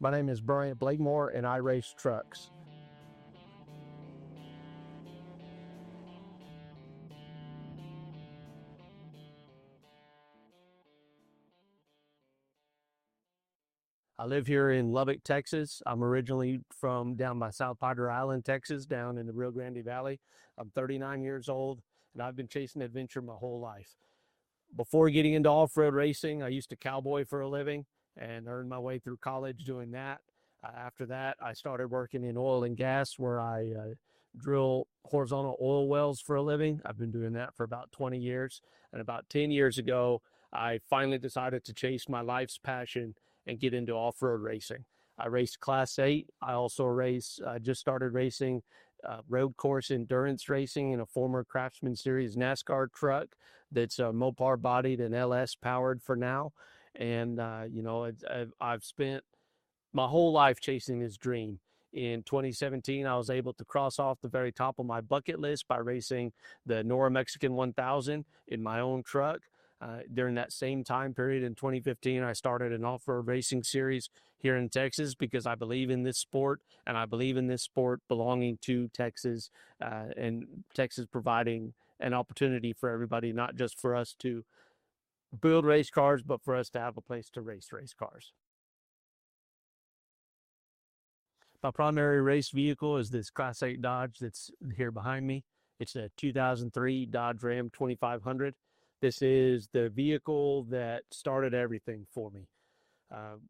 My name is Bryant Blakemore and I race trucks. I live here in Lubbock, Texas. I'm originally from down by South Padre Island, Texas, down in the Rio Grande Valley. I'm 39 years old and I've been chasing adventure my whole life. Before getting into off-road racing, I used to cowboy for a living and earned my way through college doing that. After that, I started working in oil and gas where I drill horizontal oil wells for a living. I've been doing that for about 20 years. And about 10 years ago, I finally decided to chase my life's passion and get into off-road racing. I raced Class 8. I also just started racing road course endurance racing in a former Craftsman Series NASCAR truck that's Mopar bodied and LS powered for now. And, I've spent my whole life chasing this dream. In 2017, I was able to cross off the very top of my bucket list by racing the Nora Mexican 1000 in my own truck. During that same time period in 2015, I started an off-road racing series here in Texas because I believe in this sport, and I believe in this sport belonging to Texas, and Texas providing an opportunity for everybody, not just for us to build race cars, but for us to have a place to race cars. My primary race vehicle is this Class 8 Dodge that's here behind me. It's a 2003 Dodge Ram 2500. This is the vehicle that started everything for me.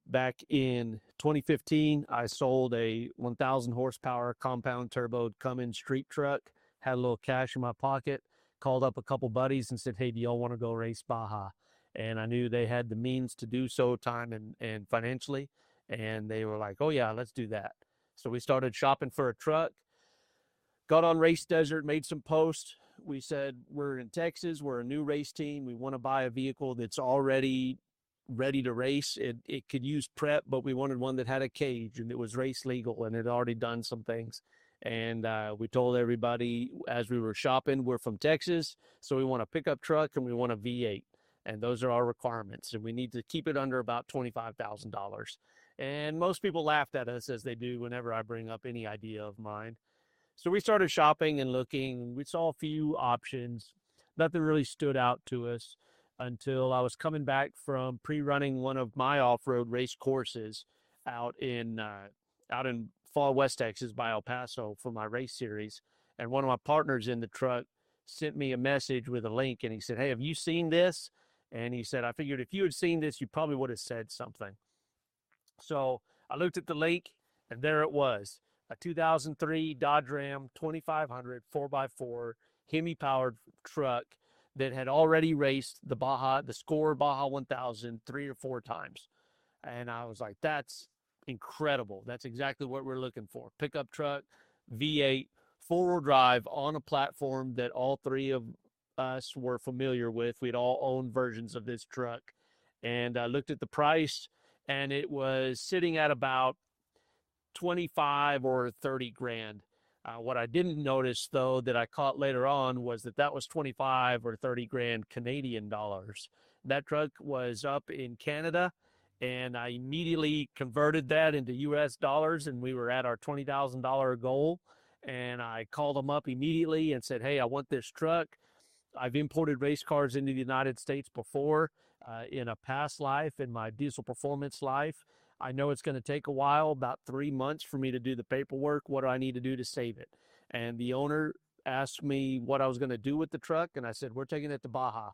Back in 2015, I sold a 1,000 horsepower compound turboed Cummins street truck, had a little cash in my pocket, called up a couple buddies and said, hey, do y'all want to go race Baja? And I knew they had the means to do so, time and financially. And they were like, oh, yeah, let's do that. So we started shopping for a truck, got on Race Desert, made some posts. We said, we're in Texas, we're a new race team. We want to buy a vehicle that's already ready to race. It could use prep, but we wanted one that had a cage and it was race legal and had already done some things. And we told everybody as we were shopping, we're from Texas, so we want a pickup truck and we want a V8. And those are our requirements. And we need to keep it under about $25,000. And most people laughed at us as they do whenever I bring up any idea of mine. So we started shopping and looking. We saw a few options. Nothing really stood out to us until I was coming back from pre-running one of my off-road race courses out in far west Texas by El Paso for my race series. And one of my partners in the truck sent me a message with a link, and he said, hey, have you seen this? And he said, I figured if you had seen this, you probably would have said something. So I looked at the link, and there it was, a 2003 Dodge Ram 2500 4x4 Hemi powered truck that had already raced the Score Baja 1000 3 or 4 times. And I was like, that's incredible. That's exactly what we're looking for. Pickup truck, V8, four-wheel drive on a platform that all three of us were familiar with. We'd all owned versions of this truck. And I looked at the price, and it was sitting at about 25 or 30 grand. What I didn't notice, though, that I caught later on was that was 25 or 30 grand Canadian dollars. That truck was up in Canada, and I immediately converted that into US dollars, and we were at our $20,000 goal. And I called them up immediately and said, hey, I want this truck. I've imported race cars into the United States before in a past life, in my diesel performance life. I know it's going to take a while, about 3 months for me to do the paperwork. What do I need to do to save it? And the owner asked me what I was going to do with the truck, and I said, we're taking it to Baja.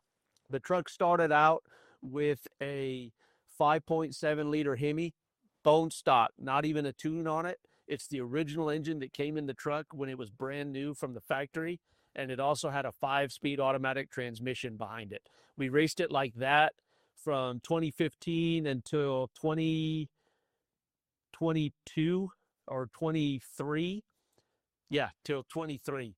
The truck started out with a 5.7 liter Hemi, bone stock, not even a tune on it. It's the original engine that came in the truck when it was brand new from the factory, and it also had a 5-speed automatic transmission behind it. We raced it like that from 2015 until 2022 or 23. Yeah, till 23.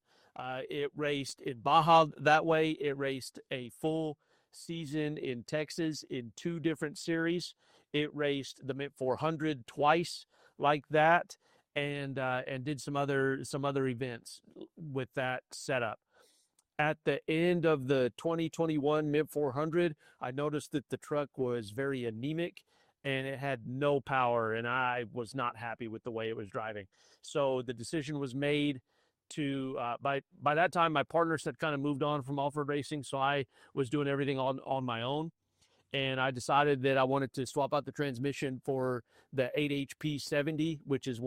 It raced in Baja that way. It raced a full season in Texas in 2 different series. It raced the Mint 400 twice like that, and did some other events with that setup. At the end of the 2021 Mint 400, I noticed that the truck was very anemic, and it had no power, and I was not happy with the way it was driving. So the decision was made to by that time my partners had kind of moved on from off-road racing, so I was doing everything on my own, and I decided that I wanted to swap out the transmission for the 8HP 70, which is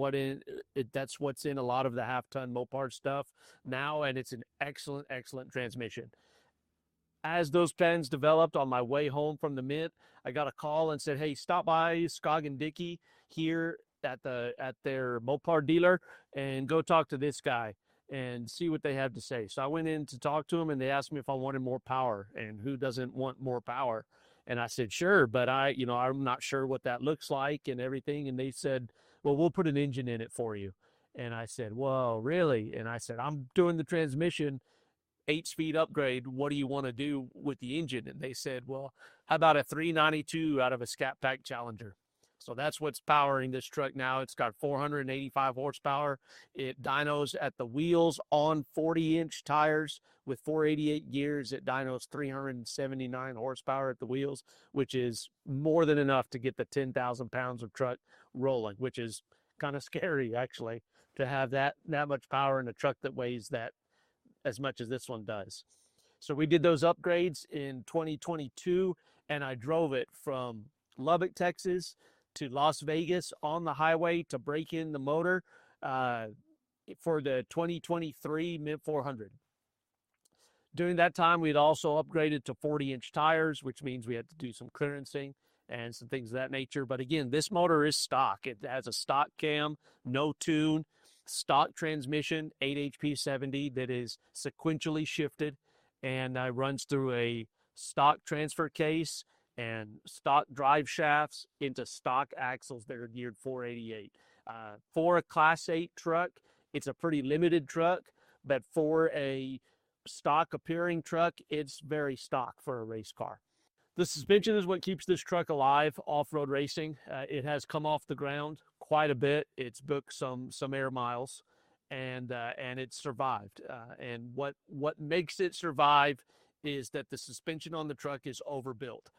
that's what's in a lot of the half-ton Mopar stuff now, and it's an excellent transmission. As those plans developed, on my way home from the Mint, I got a call and said, "Hey, stop by Scog and Dickey here at their Mopar dealer and go talk to this guy and see what they have to say." So I went in to talk to them, and they asked me if I wanted more power, and who doesn't want more power? And I said, "Sure, but I'm not sure what that looks like and everything." And they said, "Well, we'll put an engine in it for you." And I said, "Whoa, really?" And I said, "I'm doing the transmission 8-speed upgrade. What do you want to do with the engine?" And they said, "Well, how about a 392 out of a Scat Pack Challenger?" So that's what's powering this truck now. It's got 485 horsepower. It dynos at the wheels on 40-inch tires with 488 gears. It dynos 379 horsepower at the wheels, which is more than enough to get the 10,000 pounds of truck rolling, which is kind of scary, actually, to have that much power in a truck that weighs that as much as this one does. So we did those upgrades in 2022, and I drove it from Lubbock, Texas to Las Vegas on the highway to break in the motor for the 2023 Mint 400. During that time, we'd also upgraded to 40-inch tires, which means we had to do some clearancing and some things of that nature. But again, this motor is stock. It has a stock cam, no tune, stock transmission, 8HP 70 that is sequentially shifted, and runs through a stock transfer case and stock drive shafts into stock axles that are geared 488. For a Class 8 truck, it's a pretty limited truck, but for a stock appearing truck, it's very stock for a race car. The suspension is what keeps this truck alive off-road racing. It has come off the ground quite a bit. It's booked some air miles, and it's survived. And what makes it survive is that the suspension on the truck is overbuilt.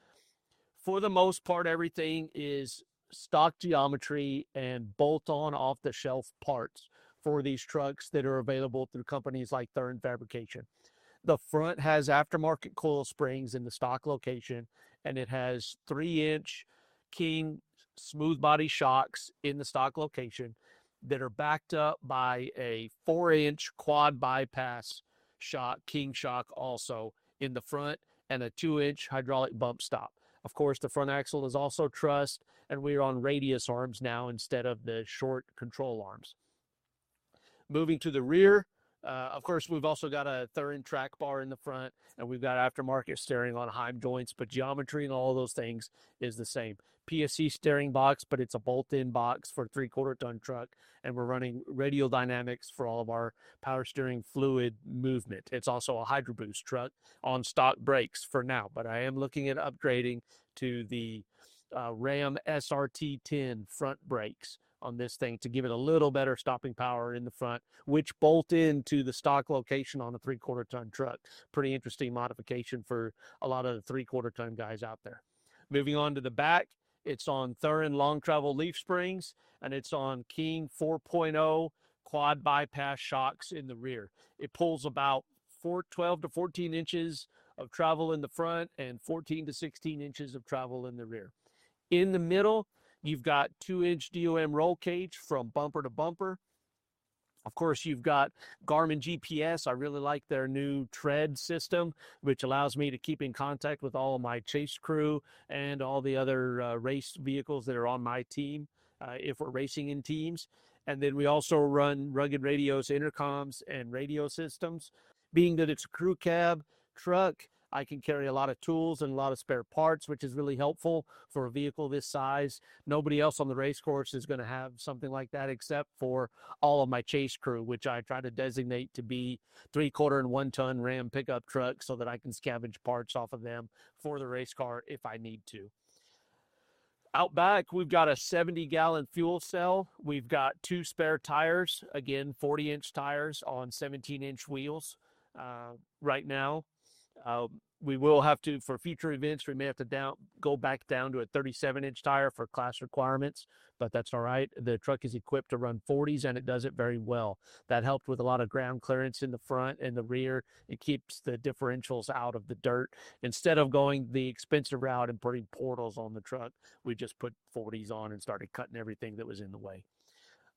For the most part, everything is stock geometry and bolt-on off-the-shelf parts for these trucks that are available through companies like Thurn Fabrication. The front has aftermarket coil springs in the stock location, and it has 3-inch King smooth body shocks in the stock location that are backed up by a 4-inch quad bypass shock, King shock, also in the front, and a 2-inch hydraulic bump stop. Of course, the front axle is also trussed, and we're on radius arms now instead of the short control arms. Moving to the rear, of course, we've also got a Thurn track bar in the front, and we've got aftermarket steering on Heim joints, but geometry and all those things is the same. PSC steering box, but it's a bolt-in box for a 3/4-ton truck, and we're running radial dynamics for all of our power steering fluid movement. It's also a Hydro Boost truck on stock brakes for now, but I am looking at upgrading to the Ram SRT10 front brakes on this thing to give it a little better stopping power in the front, which bolt into the stock location on a 3/4-ton truck. Pretty interesting modification for a lot of the 3/4-ton guys out there. Moving on to the back, it's on Thurn long travel leaf springs, and it's on King 4.0 quad bypass shocks in the rear. It pulls about 12 to 14 inches of travel in the front and 14 to 16 inches of travel in the rear. In the middle, you've got 2-inch DOM roll cage from bumper to bumper. Of course, you've got Garmin GPS. I really like their new tread system, which allows me to keep in contact with all of my chase crew and all the other race vehicles that are on my team if we're racing in teams. And then we also run rugged radios, intercoms, and radio systems. Being that it's a crew cab truck, I can carry a lot of tools and a lot of spare parts, which is really helpful for a vehicle this size. Nobody else on the race course is going to have something like that except for all of my chase crew, which I try to designate to be 3/4 and 1-ton Ram pickup trucks so that I can scavenge parts off of them for the race car if I need to. Out back, we've got a 70-gallon fuel cell. We've got 2 spare tires, again, 40-inch tires on 17-inch wheels right now. we will have to, for future events, we may have to go back down to a 37-inch tire for class requirements, but that's all right. The truck is equipped to run 40s, and it does it very well. That helped with a lot of ground clearance in the front and the rear. It keeps the differentials out of the dirt. Instead of going the expensive route and putting portals on the truck, we just put 40s on and started cutting everything that was in the way.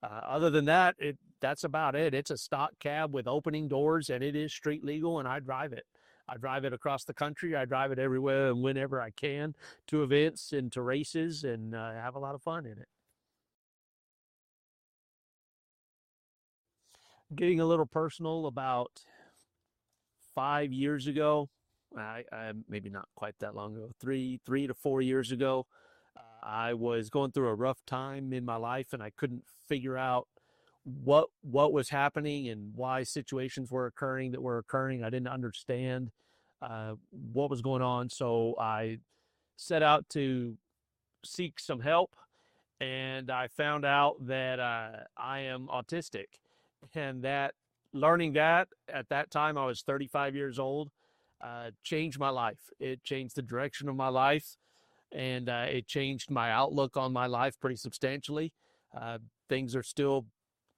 Other than that, that's about it. It's a stock cab with opening doors, and it is street legal, and I drive it. I drive it across the country. I drive it everywhere and whenever I can, to events and to races, and have a lot of fun in it. Getting a little personal, about 5 years ago, I maybe not quite that long ago, three to 4 years ago, I was going through a rough time in my life, and I couldn't figure out what was happening and why situations were occurring that were occurring. I didn't understand what was going on, so I set out to seek some help, and I found out that I am autistic, and that learning that at that time I was 35 years old changed my life. It changed the direction of my life, and it changed my outlook on my life pretty substantially. Uh, Things are still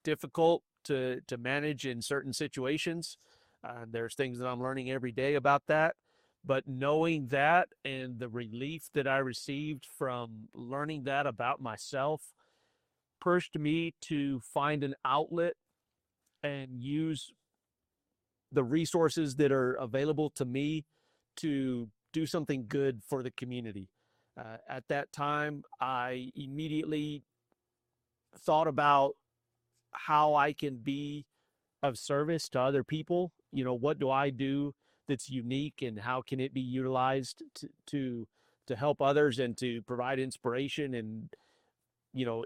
difficult to manage in certain situations. There's things that I'm learning every day about that. But knowing that and the relief that I received from learning that about myself pushed me to find an outlet and use the resources that are available to me to do something good for the community. At that time, I immediately thought about how I can be of service to other people. You know, what do I do that's unique, and how can it be utilized to help others and to provide inspiration, and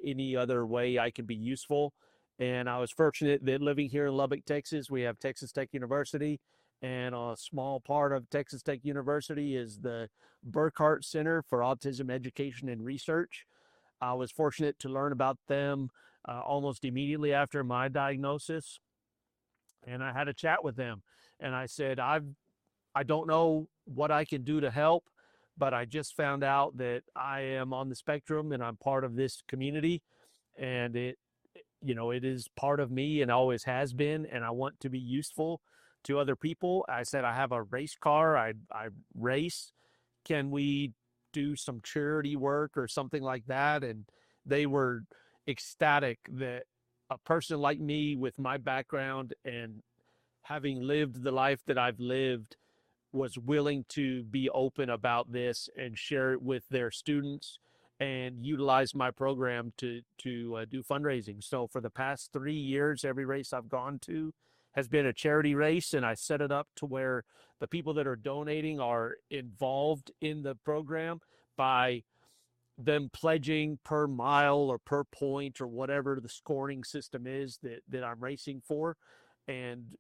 any other way I can be useful. And I was fortunate that living here in Lubbock, Texas, we have Texas Tech University, and a small part of Texas Tech University is the Burkhart Center for Autism Education and Research. I was fortunate to learn about them almost immediately after my diagnosis, and I had a chat with them, and I said, I don't know what I can do to help, but I just found out that I am on the spectrum and I'm part of this community, and it is part of me and always has been, and I want to be useful to other people. I said, I have a race car. I race. Can we do some charity work or something like that? And they were ecstatic that a person like me with my background and having lived the life that I've lived was willing to be open about this and share it with their students and utilize my program to do fundraising. So for the past 3 years, every race I've gone to has been a charity race, and I set it up to where the people that are donating are involved in the program by them pledging per mile or per point or whatever the scoring system is that I'm racing for. And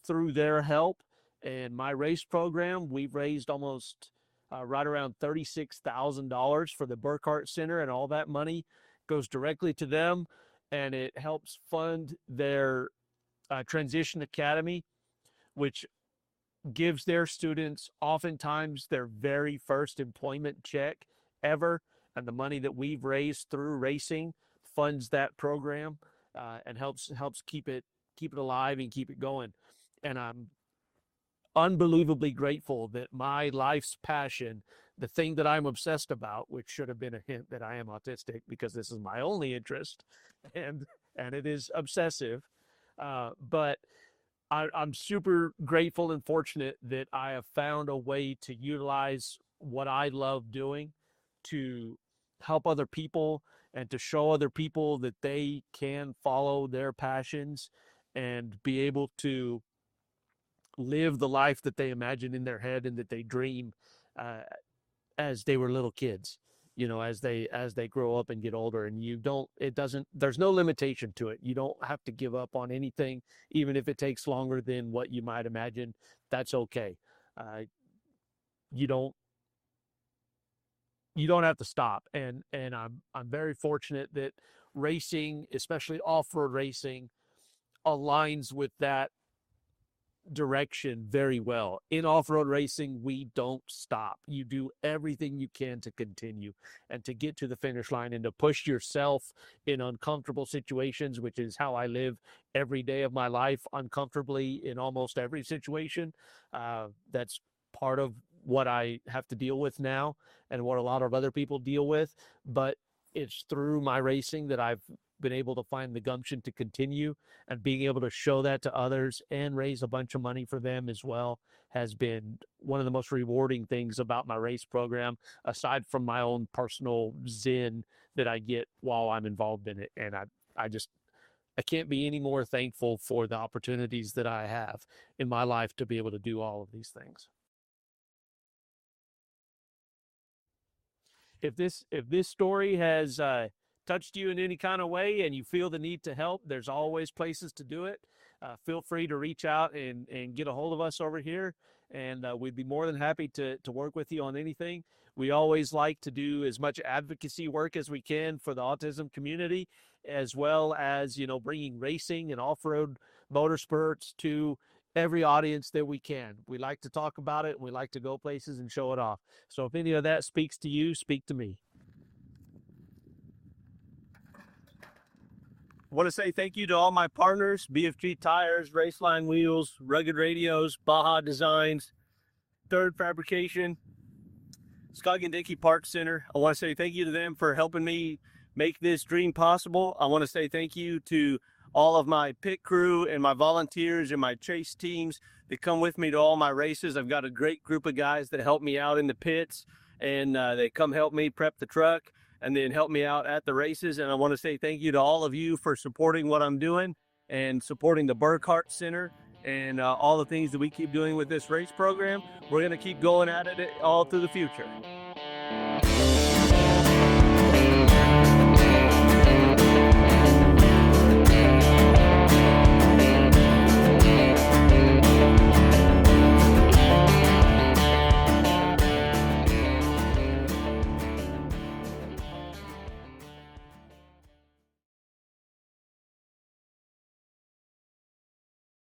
through their help and my race program, we've raised almost right around $36,000 for the Burkhart Center, and all that money goes directly to them, and it helps fund their transition academy, which gives their students oftentimes their very first employment check ever, and the money that we've raised through racing funds that program and helps keep it alive and keep it going. And I'm unbelievably grateful that my life's passion, the thing that I'm obsessed about, which should have been a hint that I am autistic because this is my only interest, and it is obsessive, but I'm super grateful and fortunate that I have found a way to utilize what I love doing to help other people and to show other people that they can follow their passions and be able to live the life that they imagine in their head and that they dream uh, as they were little kids. As they grow up and get older, and there's no limitation to it. You don't have to give up on anything, even if it takes longer than what you might imagine. That's okay. uh, you don't you don't have to stop. And I'm very fortunate that racing, especially off-road racing, aligns with direction very well. In off-road racing, we don't stop. You do everything you can to continue and to get to the finish line and to push yourself in uncomfortable situations, which is how I live every day of my life, uncomfortably in almost every situation. That's part of what I have to deal with now and what a lot of other people deal with. But it's through my racing that I've been able to find the gumption to continue, and being able to show that to others and raise a bunch of money for them as well has been one of the most rewarding things about my race program, aside from my own personal zen that I get while I'm involved in it. And I can't be any more thankful for the opportunities that I have in my life to be able to do all of these things. If this story has touched you in any kind of way and you feel the need to help, there's always places to do it. Feel free to reach out and get a hold of us over here, and we'd be more than happy to work with you on anything. We always like to do as much advocacy work as we can for the autism community, as well as, bringing racing and off-road motorsports to every audience that we can. We like to talk about it, and we like to go places and show it off. So if any of that speaks to you, speak to me. I want to say thank you to all my partners: BFG Tires, Raceline Wheels, Rugged Radios, Baja Designs, Third Fabrication, Scoggin Dickey Park Center. I want to say thank you to them for helping me make this dream possible. I want to say thank you to all of my pit crew and my volunteers and my chase teams that come with me to all my races. I've got a great group of guys that help me out in the pits, and they come help me prep the truck and then help me out at the races. And I want to say thank you to all of you for supporting what I'm doing and supporting the Burkhart Center and all the things that we keep doing with this race program. We're going to keep going at it all through the future.